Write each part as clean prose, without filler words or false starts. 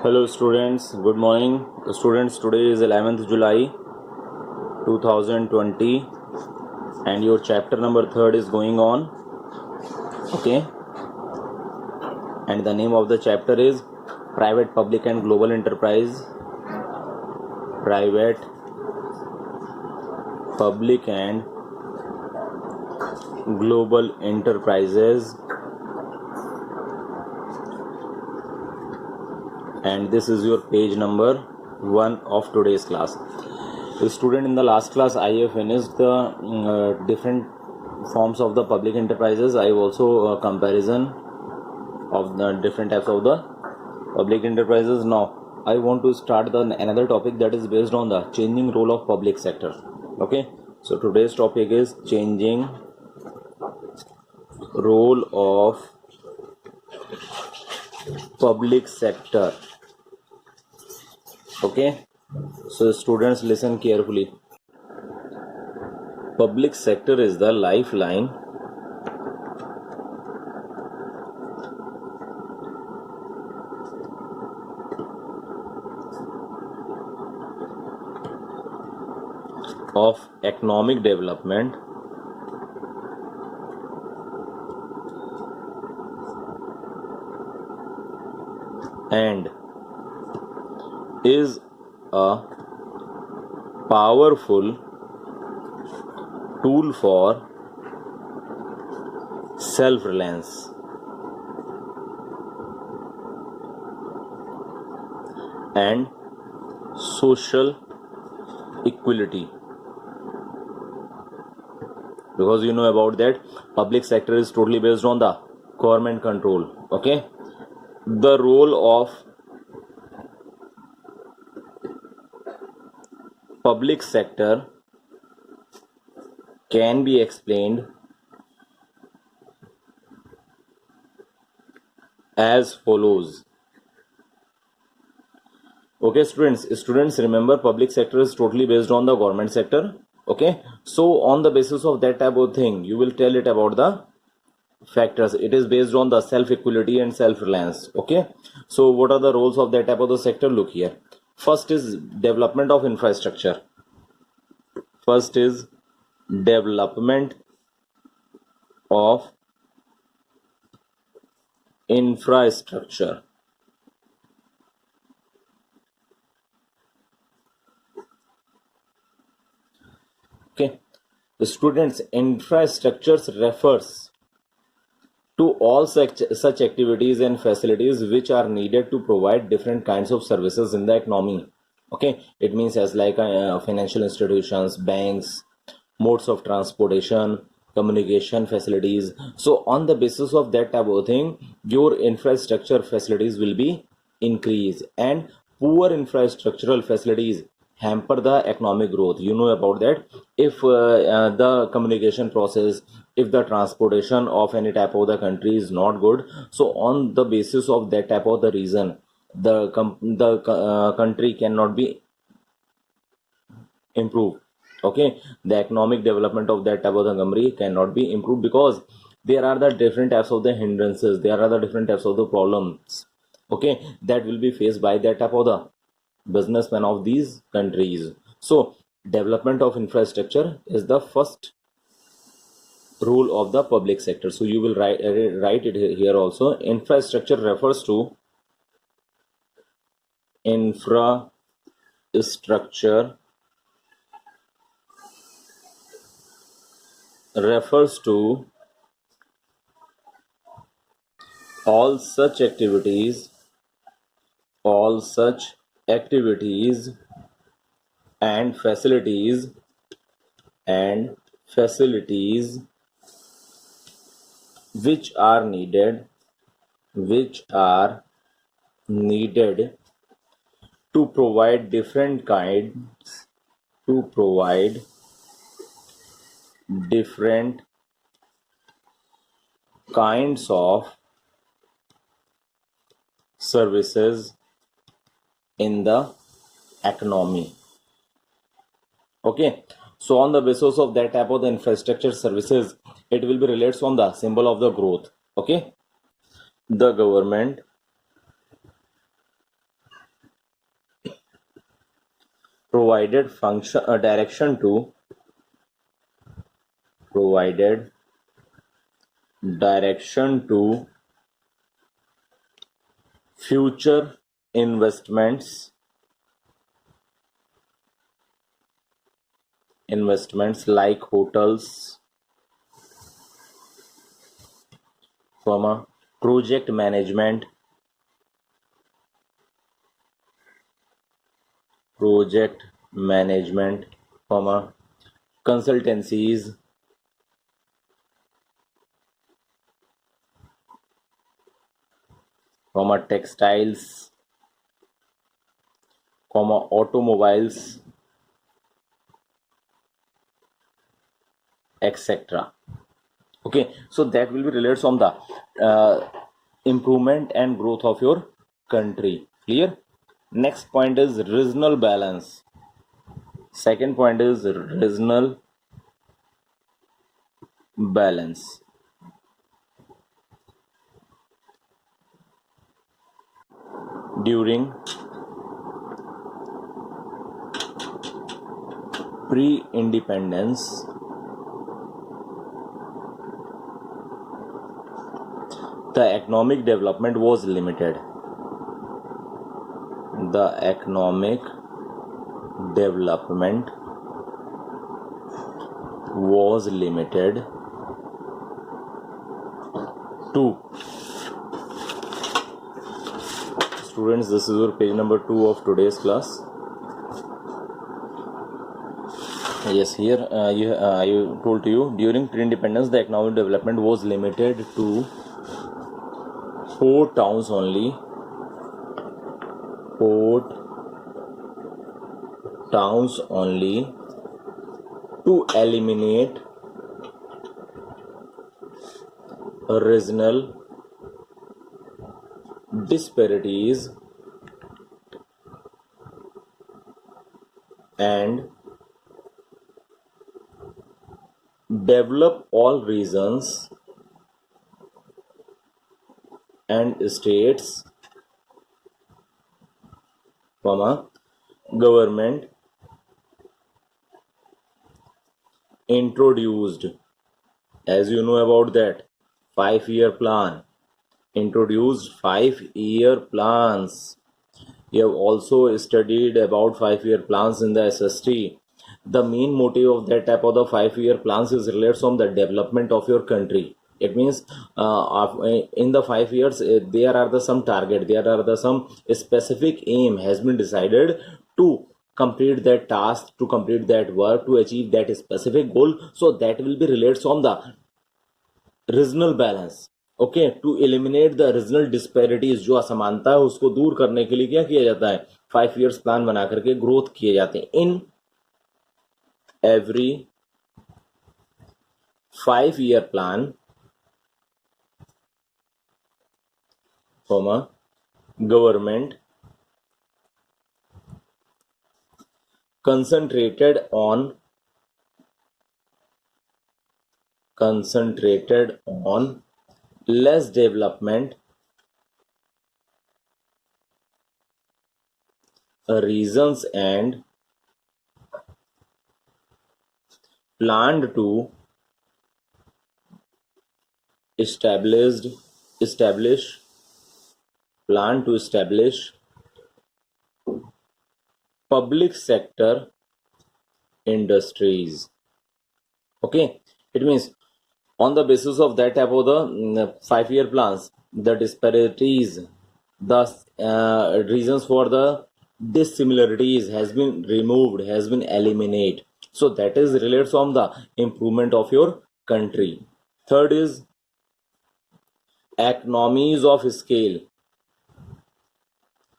Hello students, good morning. Students, today is 11th July 2020 and your chapter number 3rd is going on. Okay, and the name of the chapter is Private, Public and Global Enterprise. Private, Public and Global Enterprises. And this is your page number 1 of today's class. Student, in the last class I have finished the different forms of the public enterprises. I have also comparison of the different types of the public enterprises. Now I want to start another topic that is based on the changing role of public sector. Okay, so today's topic is changing role of public sector. Okay, so students, listen carefully. Public sector is the lifeline of economic development and is a powerful tool for self-reliance and social equality. Because you know about that, public sector is totally based on the government control. Okay, the role of public sector can be explained as follows. Okay, students, remember, public sector is totally based on the government sector. Okay, so on the basis of that type of thing, you will tell it about the factors. It is based on the self-equality and self-reliance. Okay, so what are the roles of that type of the sector? Look here. First is development of infrastructure. First is development of infrastructure. Okay, the students, infrastructures refers to all such activities and facilities which are needed to provide different kinds of services in the economy. Okay, it means as like financial institutions, banks, modes of transportation, communication facilities. So on the basis of that type of thing, your infrastructure facilities will be increased, and poor infrastructural facilities hamper the economic growth. You know about that. If the communication process, if the transportation of any type of the country is not good, so on the basis of that type of the reason, the country cannot be improved. Okay, the economic development of that type of the country cannot be improved because there are the different types of the hindrances, there are the different types of the problems, okay, that will be faced by that type of the businessmen of these countries. So development of infrastructure is the first rule of the public sector. So you will write it here also. Infrastructure refers to all such activities and facilities which are needed to provide different kinds of services in the economy. Okay, so on the basis of that type of the infrastructure services, it will be related on the symbol of the growth. Okay, the government provided function direction to provided direction to future investments like hotels, project management, comma, consultancies, textiles, automobiles, etc. Okay, so that will be related on the improvement and growth of your country. Clear? Next point is regional balance. Second point is regional balance. During pre-independence, the economic development was limited. The economic development was limited to, students, this is your page number 2 of today's class. Yes, here I told to you, during pre-independence the economic development was limited to 4 towns only. 4 towns only, to eliminate regional disparities and develop all regions and states, government introduced, as you know about that 5-year plan, introduced 5-year plans. You have also studied about 5-year plans in the SST. The main motive of that type of the 5-year plans is related from the development of your country. It means in the 5 years there are the some target, there are the some specific aim has been decided to complete that task, to complete that work, to achieve that specific goal. So that will be related from the regional balance. Okay, to eliminate the regional disparities, जो असमानता है उसको दूर करने के लिए क्या किया जाता है, 5 years प्लान बना करके ग्रोथ किए जाते हैं. In every 5-year plan, government concentrated on less development regions and planned to establish public sector industries. Okay, it means on the basis of that type of the 5-year plans, the disparities, the reasons for the dissimilarities has been removed, has been eliminated. So that is related from the improvement of your country. Third is economies of scale.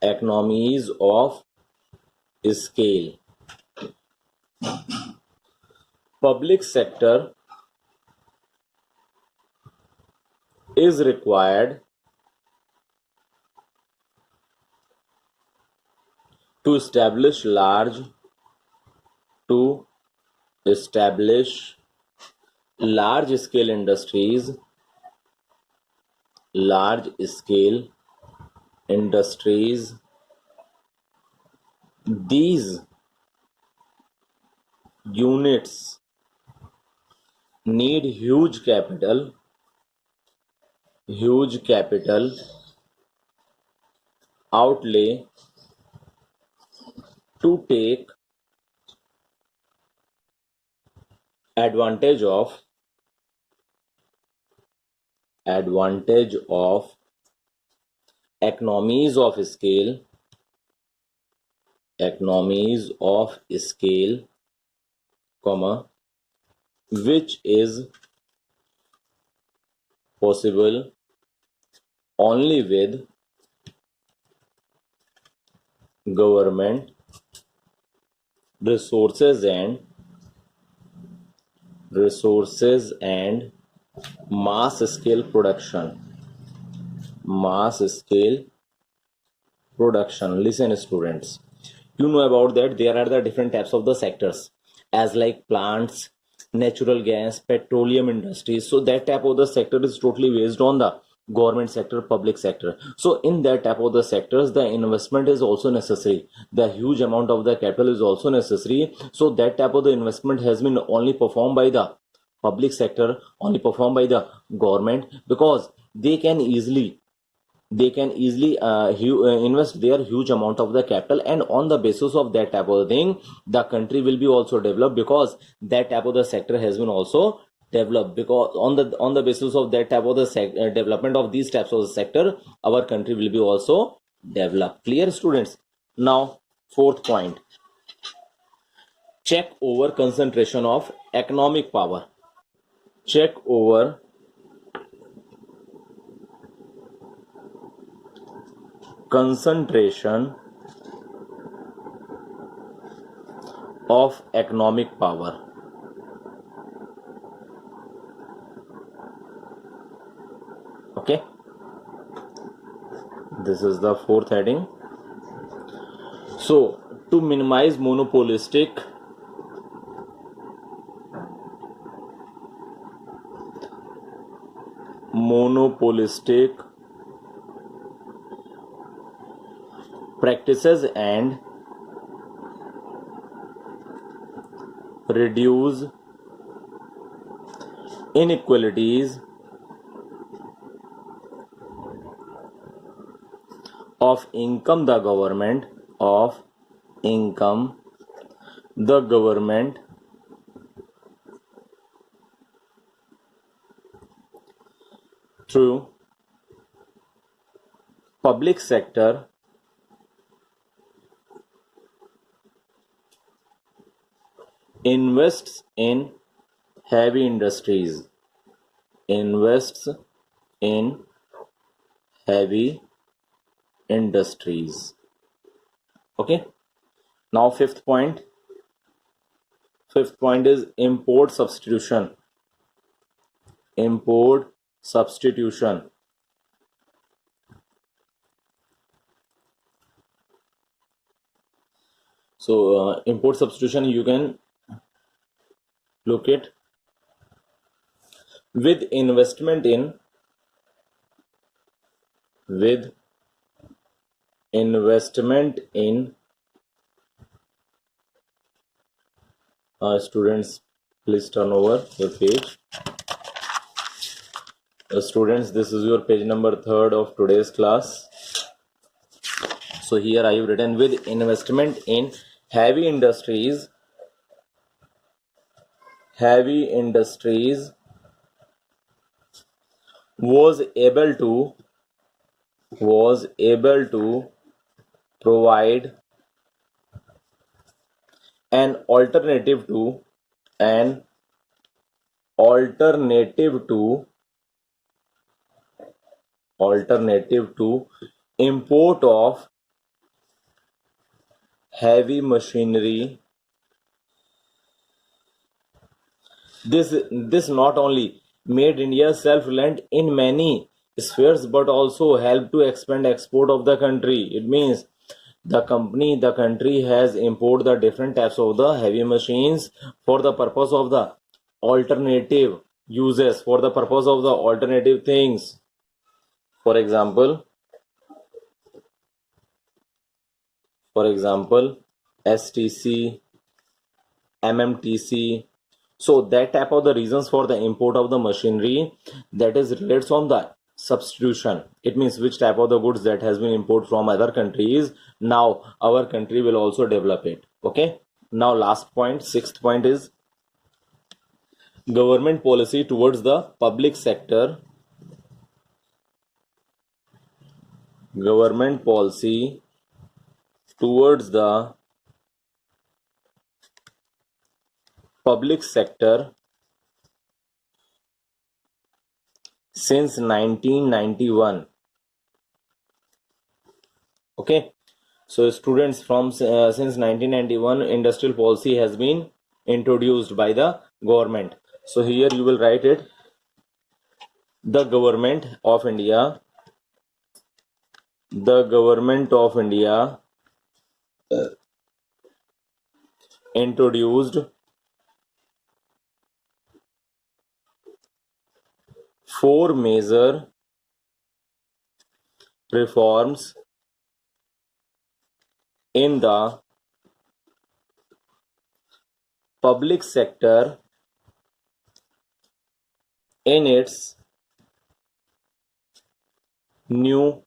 Economies of scale. Public sector is required to establish large scale industries, These units need huge capital outlay to take advantage of economies of scale comma which is possible only with government resources and mass scale production. Listen, students, you know about that there are the different types of the sectors as like plants, natural gas, petroleum industries. So that type of the sector is totally based on the government sector, public sector. So in that type of the sectors, the investment is also necessary, the huge amount of the capital is also necessary. So that type of the investment has been only performed by the public sector, only performed by the government, because they can easily invest their huge amount of the capital, and on the basis of that type of thing the country will be also developed, because that type of the sector has been also developed, because on the basis of that type of the development of these types of the sector, our country will be also developed. Clear, students? Now, fourth point, check over concentration of economic power. Check over concentration of economic power. Okay, this is the fourth heading. So to minimize monopolistic practices and reduce inequalities of income, the government through public sector invests in heavy industries. Okay, now fifth point is import substitution. So import substitution you can look it with investment in students, please turn over your page. Students, this is your page number 3 of today's class. So here I have written with investment in heavy industries was able to provide an alternative to import of heavy machinery. This not only made India self-reliant in many spheres but also helped to expand export of the country. It means the country has imported the different types of the heavy machines for the purpose of the alternative uses, for the purpose of the alternative things. For example, STC, MMTC. So that type of the reasons for the import of the machinery, that is relates on the substitution. It means which type of the goods that has been imported from other countries, now our country will also develop it. Okay, now last point, sixth point is government policy towards the public sector. Government policy towards the public sector since 1991. Okay, so students, from since 1991 industrial policy has been introduced by the government. So here you will write it, the government of India, the government of India introduced four major reforms in the public sector in its new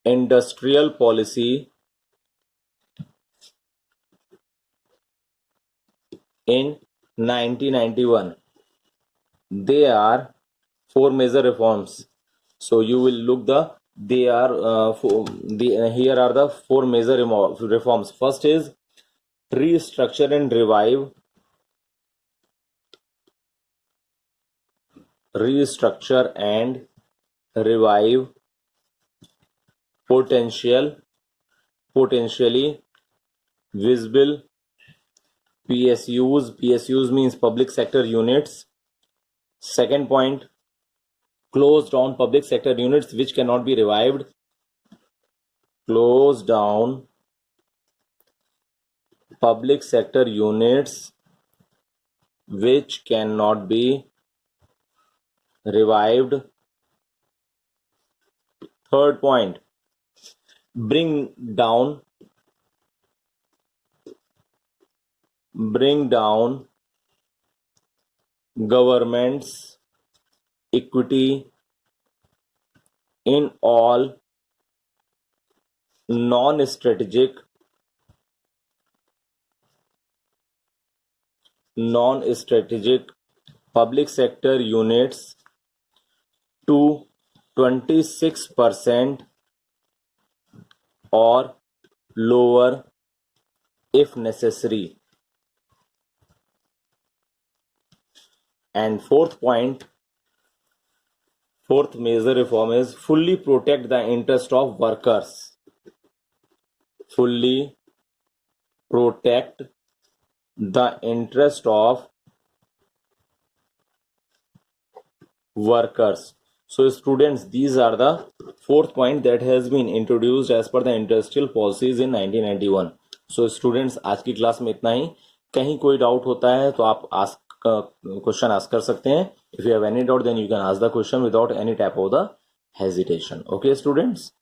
industrial policy in 1991. They are four major reforms. So you will look the, they are here are the four major reforms. First is restructure and revive. Restructure and revive potentially visible PSUs. PSUs means public sector units. Second point, close down public sector units which cannot be revived. Close down public sector units which cannot be revived. Third point, bring down government's equity in all non-strategic public sector units to 26% or lower if necessary. And fourth major reform is fully protect the interest of workers. Fully protect the interest of workers. So students, these are the fourth point that has been introduced as per the industrial policies in 1991. So students, आज की class में इतना ही. कहीं कोई doubt होता है तो आप क्वेश्चन आस्क कर सकते हैं. If you have any doubt, then you can ask the question without any type of the hesitation. Okay students.